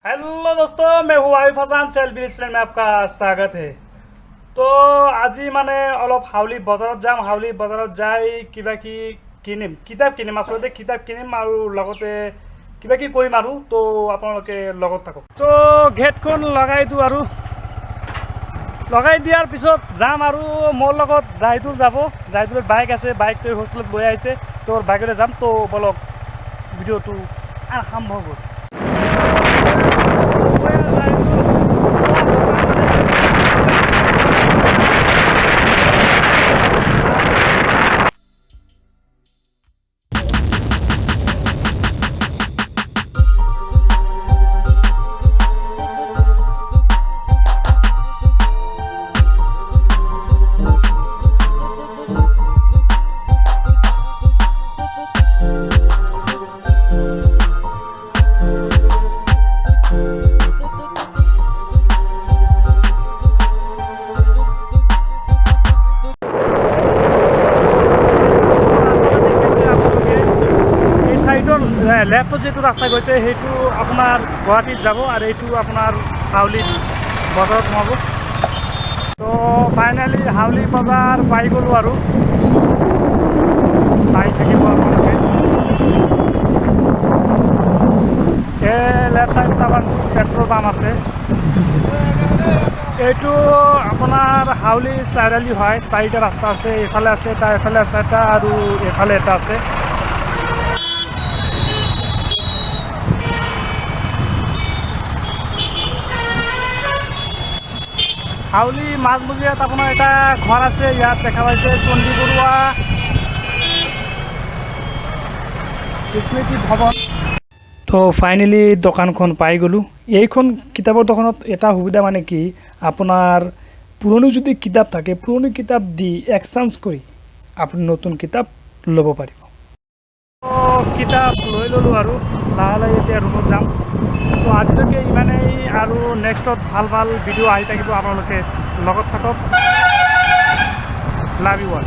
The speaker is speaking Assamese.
हेलो दोस्तों, मैं हूँ आइउब हसन चैनल में आपका स्वागत है। तो आज माने अलप हाउली बजारत जाम। हाउली बजारत जाई किबा कि किनिम, किताब किनिम। आसलते किताब किनिम आरु लगते किबा कि करिम आरु। तो आपनलोके लगत थाকক। तो गेटखन लगाई दिउ आरु लगाई दियार पिছত जाम आरु मोर लगत जाहिदुल जाबो। जाहिदुলৰ বাইক আছে, বাইকটো হোটেলত বৈ আইছে। তোৰ বাইকৰে যাম। তো বলক ভিডিওটো আৰম্ভ হ'ব। লেফ্টত যেটো ৰাস্তা গৈছে সেইটো আপনাৰ গুৱাহাটীত যাব আৰ এইটো আপনাৰ হাউলিত বজাৰত সোমাব। তো ফাইনালি হাউলি বজাৰ পাই গ'লো আৰু চাই থাকিব আপোনালোকে। লেফ্ট সাইডত আবাৰ পেট্ৰোল পাম্প আছে। এইটো আপনাৰ হাউলি চাৰিআলি হয়। চাৰিটা ৰাস্তা আছে, এফালে আছে এটা, এফালে আছে এটা আৰু এফালে এটা আছে। হাউলি মাজমজিয়াত আপোনাৰ এটা ঘৰ আছে, ইয়াত দেখা পাইছে চণ্ডী বৰুৱা স্মৃতি ভৱন। তো ফাইনেলি দোকানখন পাই গ'লোঁ। এইখন কিতাপৰ দোকানত এটা সুবিধা মানে কি, আপোনাৰ পুৰণি যদি কিতাপ থাকে, পুৰণি কিতাপ দি এক্সচেঞ্জ কৰি আপুনি নতুন কিতাপ ল'ব পাৰিব। তো কিতাপ লৈ ল'লোঁ আৰু লাহে লাহে এতিয়া ৰুমত যাম। তো আজিলৈকে ইমানেই, আৰু নেক্সটত ভাল ভাল ভিডিঅ' আহি থাকিব। আপোনালোকে লগত থাকক। Love you all.